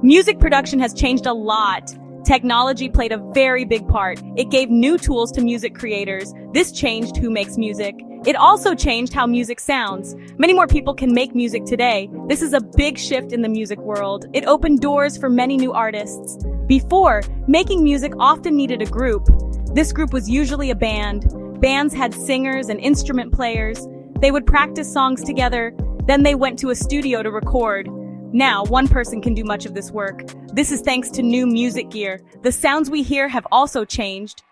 Music production has changed a lot. Technology played a very big part. It gave new tools to music creators. This changed who makes music. It also changed how music sounds. Many more people can make music today. This is a big shift in the music world. It opened doors for many new artists. Before, making music often needed a group. This group was usually a band. Bands had singers and instrument players. They would practice songs together, then they went to a studio to record. Now, one person can do much of this work. This is thanks to new music gear. The sounds we hear have also changed.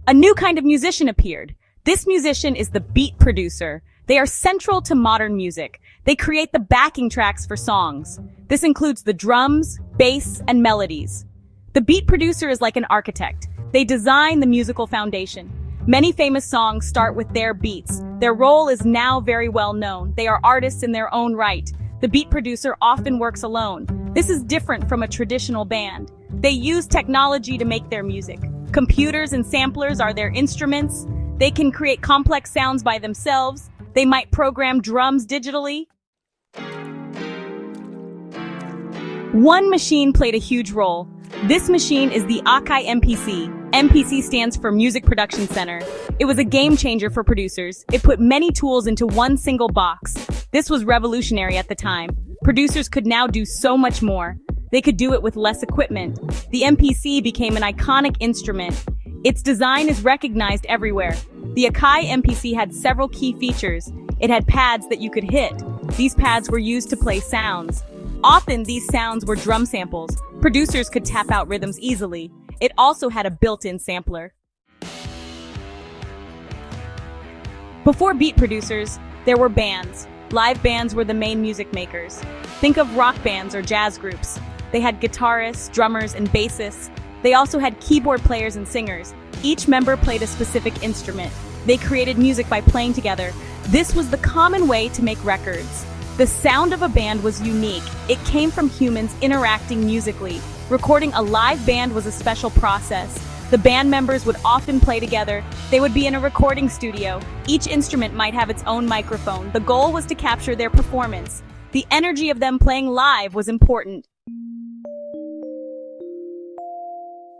A new kind of musician appeared. This musician is the beat producer. They are central to modern music. They create the backing tracks for songs. This includes the drums, bass, and melodies. The beat producer is like an architect. They design the musical foundation. Many famous songs start with their beats. Their role is now very well known. They are artists in their own right. The beat producer often works alone. This is different from a traditional band. They use technology to make their music. Computers and samplers are their instruments. They can create complex sounds by themselves. They might program drums digitally. One machine played a huge role. This machine is the Akai MPC. MPC stands for Music Production Center. It was a game changer for producers. It put many tools into one single box. This was revolutionary at the time. Producers could now do so much more. They could do it with less equipment. The MPC became an iconic instrument. Its design is recognized everywhere. The Akai MPC had several key features. It had pads that you could hit. These pads were used to play sounds. Often these sounds were drum samples. Producers could tap out rhythms easily. It also had a built-in sampler. Before beat producers, there were bands. Live bands were the main music makers. Think of rock bands or jazz groups. They had guitarists, drummers, and bassists. They also had keyboard players and singers. Each member played a specific instrument. They created music by playing together. This was the common way to make records. The sound of a band was unique. It came from humans interacting musically. Recording a live band was a special process. The band members would often play together. They would be in a recording studio. Each instrument might have its own microphone. The goal was to capture their performance. The energy of them playing live was important.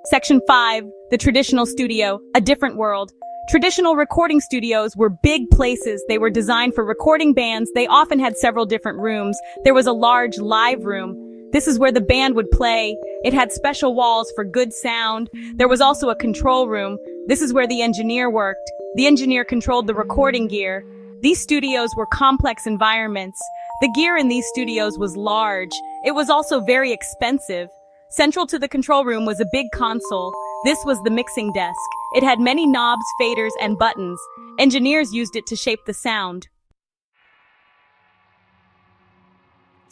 Section 5, the traditional studio, a different world. Traditional recording studios were big places. They were designed for recording bands. They often had several different rooms. There was a large live room. This is where the band would play. It had special walls for good sound. There was also a control room. This is where the engineer worked. The engineer controlled the recording gear. These studios were complex environments. The gear in these studios was large. It was also very expensive. Central to the control room was a big console. This was the mixing desk. It had many knobs, faders, and buttons. Engineers used it to shape the sound.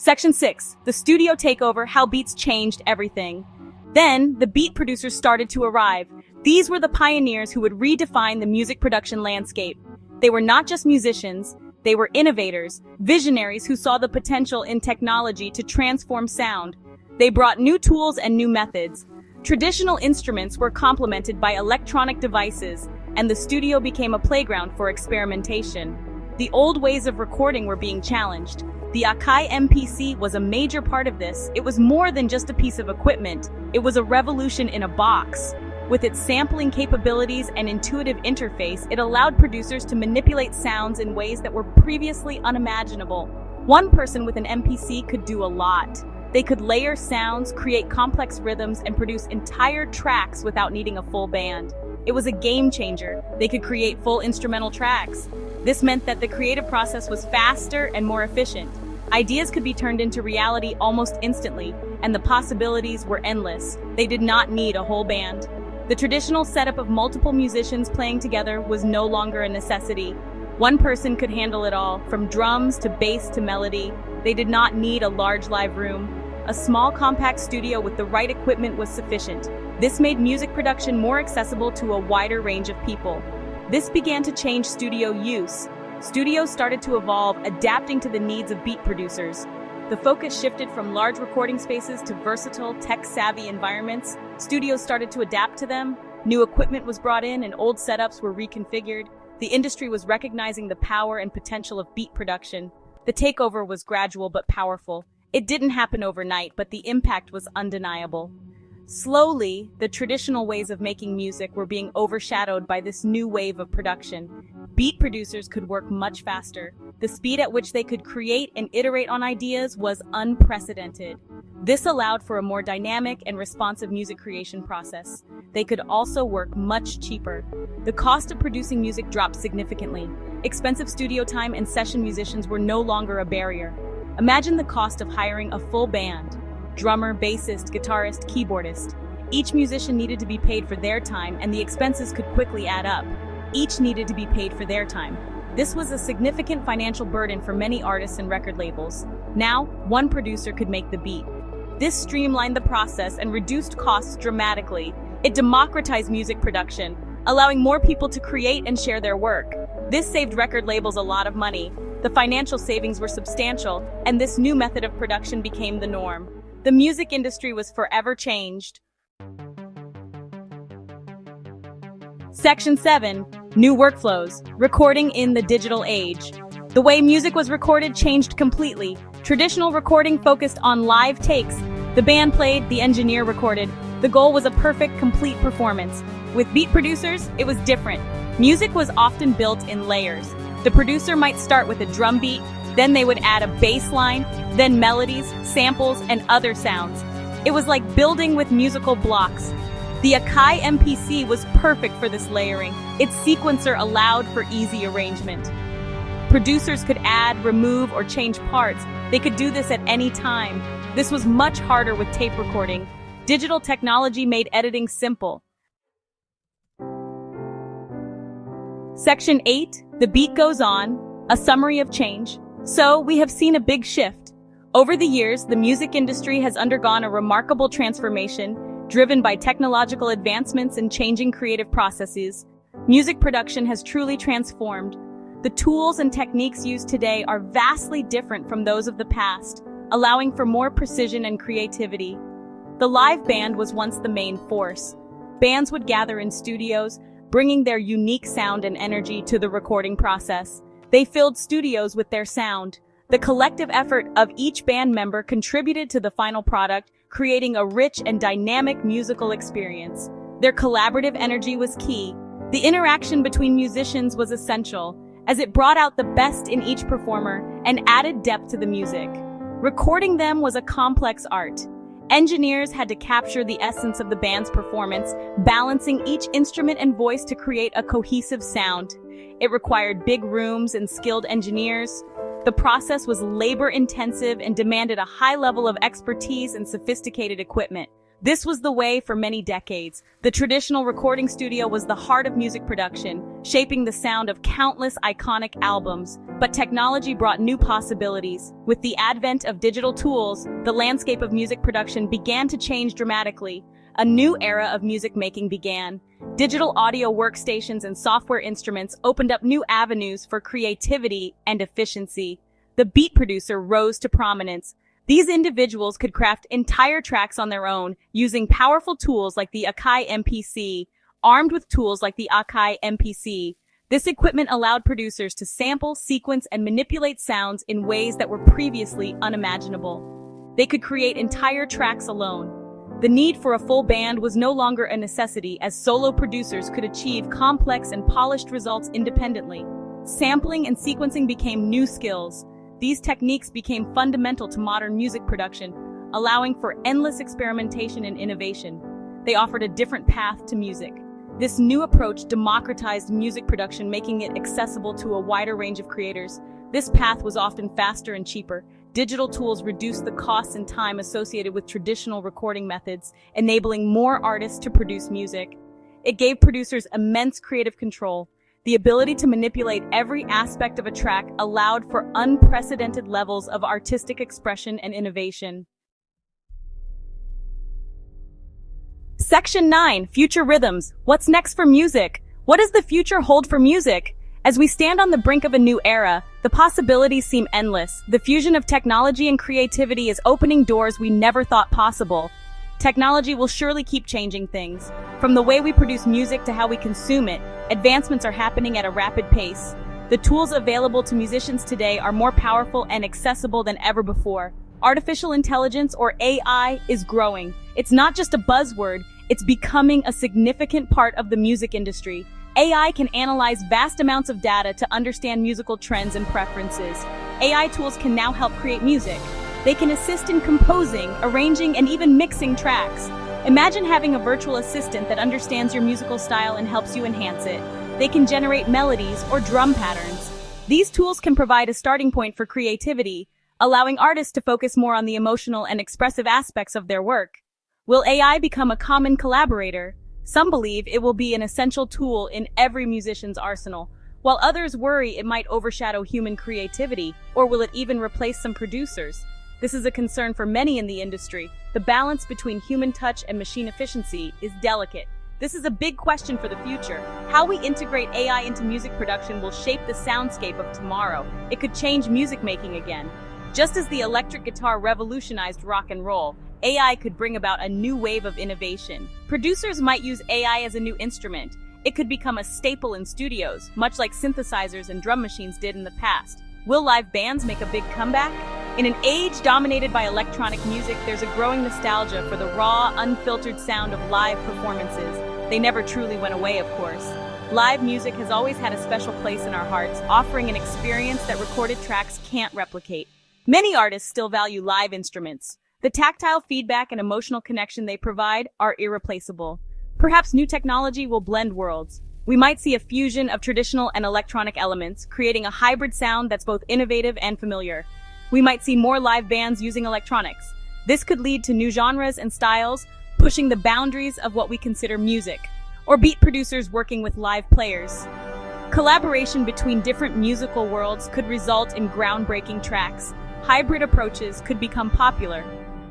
Section 6, the studio takeover, how beats changed everything. Then, the beat producers started to arrive. These were the pioneers who would redefine the music production landscape. They were not just musicians, they were innovators, visionaries who saw the potential in technology to transform sound. They brought new tools and new methods. Traditional instruments were complemented by electronic devices, and the studio became a playground for experimentation. The old ways of recording were being challenged. The Akai MPC was a major part of this. It was more than just a piece of equipment. It was a revolution in a box. With its sampling capabilities and intuitive interface, it allowed producers to manipulate sounds in ways that were previously unimaginable. One person with an MPC could do a lot. They could layer sounds, create complex rhythms, and produce entire tracks without needing a full band. It was a game changer. They could create full instrumental tracks. This meant that the creative process was faster and more efficient. Ideas could be turned into reality almost instantly, and the possibilities were endless. They did not need a whole band. The traditional setup of multiple musicians playing together was no longer a necessity. One person could handle it all, from drums to bass to melody. They did not need a large live room. A small compact studio with the right equipment was sufficient. This made music production more accessible to a wider range of people. This began to change studio use. Studios started to evolve, adapting to the needs of beat producers. The focus shifted from large recording spaces to versatile, tech-savvy environments. Studios started to adapt to them. New equipment was brought in and old setups were reconfigured. The industry was recognizing the power and potential of beat production. The takeover was gradual but powerful. It didn't happen overnight, but the impact was undeniable. Slowly, the traditional ways of making music were being overshadowed by this new wave of production. Beat producers could work much faster. The speed at which they could create and iterate on ideas was unprecedented. This allowed for a more dynamic and responsive music creation process. They could also work much cheaper. The cost of producing music dropped significantly. Expensive studio time and session musicians were no longer a barrier. Imagine the cost of hiring a full band. Drummer, bassist, guitarist, keyboardist. Each musician needed to be paid for their time, and the expenses could quickly add up. Each needed to be paid for their time. This was a significant financial burden for many artists and record labels. Now, one producer could make the beat. This streamlined the process and reduced costs dramatically. It democratized music production, allowing more people to create and share their work. This saved record labels a lot of money. The financial savings were substantial, and this new method of production became the norm. The music industry was forever changed. Section 7. New workflows. Recording in the digital age. The way music was recorded changed completely. Traditional recording focused on live takes. The band played, the engineer recorded. The goal was a perfect, complete performance. With beat producers, it was different. Music was often built in layers. The producer might start with a drum beat, then they would add a bass line, then melodies, samples, and other sounds. It was like building with musical blocks. The Akai MPC was perfect for this layering. Its sequencer allowed for easy arrangement. Producers could add, remove, or change parts. They could do this at any time. This was much harder with tape recording. Digital technology made editing simple. Section 8. The beat goes on. A summary of change. So, we have seen a big shift. Over the years, the music industry has undergone a remarkable transformation, driven by technological advancements and changing creative processes. Music production has truly transformed. The tools and techniques used today are vastly different from those of the past, allowing for more precision and creativity. The live band was once the main force. Bands would gather in studios, bringing their unique sound and energy to the recording process. They filled studios with their sound. The collective effort of each band member contributed to the final product, creating a rich and dynamic musical experience. Their collaborative energy was key. The interaction between musicians was essential, as it brought out the best in each performer and added depth to the music. Recording them was a complex art. Engineers had to capture the essence of the band's performance, balancing each instrument and voice to create a cohesive sound. It required big rooms and skilled engineers. The process was labor-intensive and demanded a high level of expertise and sophisticated equipment. This was the way for many decades. The traditional recording studio was the heart of music production, shaping the sound of countless iconic albums. But technology brought new possibilities. With the advent of digital tools, the landscape of music production began to change dramatically. A new era of music making began. Digital audio workstations and software instruments opened up new avenues for creativity and efficiency. The beat producer rose to prominence. These individuals could craft entire tracks on their own, using powerful tools like the Akai MPC. Armed with tools like the Akai MPC, this equipment allowed producers to sample, sequence, and manipulate sounds in ways that were previously unimaginable. They could create entire tracks alone. The need for a full band was no longer a necessity, as solo producers could achieve complex and polished results independently. Sampling and sequencing became new skills. These techniques became fundamental to modern music production, allowing for endless experimentation and innovation. They offered a different path to music. This new approach democratized music production, making it accessible to a wider range of creators. This path was often faster and cheaper. Digital tools reduced the costs and time associated with traditional recording methods, enabling more artists to produce music. It gave producers immense creative control. The ability to manipulate every aspect of a track allowed for unprecedented levels of artistic expression and innovation. Section 9. Future Rhythms. What's next for music? What does the future hold for music? As we stand on the brink of a new era, the possibilities seem endless. The fusion of technology and creativity is opening doors we never thought possible. Technology will surely keep changing things. From the way we produce music to how we consume it, advancements are happening at a rapid pace. The tools available to musicians today are more powerful and accessible than ever before. Artificial intelligence, or AI, is growing. It's not just a buzzword, it's becoming a significant part of the music industry. AI can analyze vast amounts of data to understand musical trends and preferences. AI tools can now help create music. They can assist in composing, arranging, and even mixing tracks. Imagine having a virtual assistant that understands your musical style and helps you enhance it. They can generate melodies or drum patterns. These tools can provide a starting point for creativity, allowing artists to focus more on the emotional and expressive aspects of their work. Will AI become a common collaborator? Some believe it will be an essential tool in every musician's arsenal, while others worry it might overshadow human creativity, or will it even replace some producers? This is a concern for many in the industry. The balance between human touch and machine efficiency is delicate. This is a big question for the future. How we integrate AI into music production will shape the soundscape of tomorrow. It could change music making again. Just as the electric guitar revolutionized rock and roll, AI could bring about a new wave of innovation. Producers might use AI as a new instrument. It could become a staple in studios, much like synthesizers and drum machines did in the past. Will live bands make a big comeback? In an age dominated by electronic music, there's a growing nostalgia for the raw, unfiltered sound of live performances. They never truly went away, of course. Live music has always had a special place in our hearts, offering an experience that recorded tracks can't replicate. Many artists still value live instruments. The tactile feedback and emotional connection they provide are irreplaceable. Perhaps new technology will blend worlds. We might see a fusion of traditional and electronic elements, creating a hybrid sound that's both innovative and familiar. We might see more live bands using electronics. This could lead to new genres and styles, pushing the boundaries of what we consider music, or beat producers working with live players. Collaboration between different musical worlds could result in groundbreaking tracks. Hybrid approaches could become popular.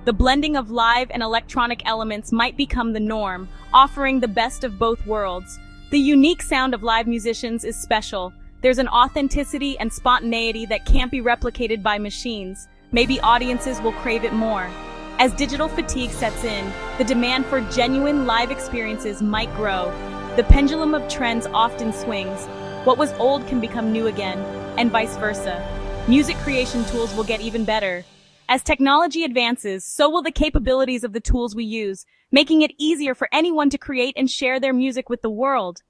The blending of live and electronic elements might become the norm, offering the best of both worlds. The unique sound of live musicians is special. There's an authenticity and spontaneity that can't be replicated by machines. Maybe audiences will crave it more. As digital fatigue sets in, the demand for genuine live experiences might grow. The pendulum of trends often swings. What was old can become new again, and vice versa. Music creation tools will get even better. As technology advances, so will the capabilities of the tools we use, making it easier for anyone to create and share their music with the world.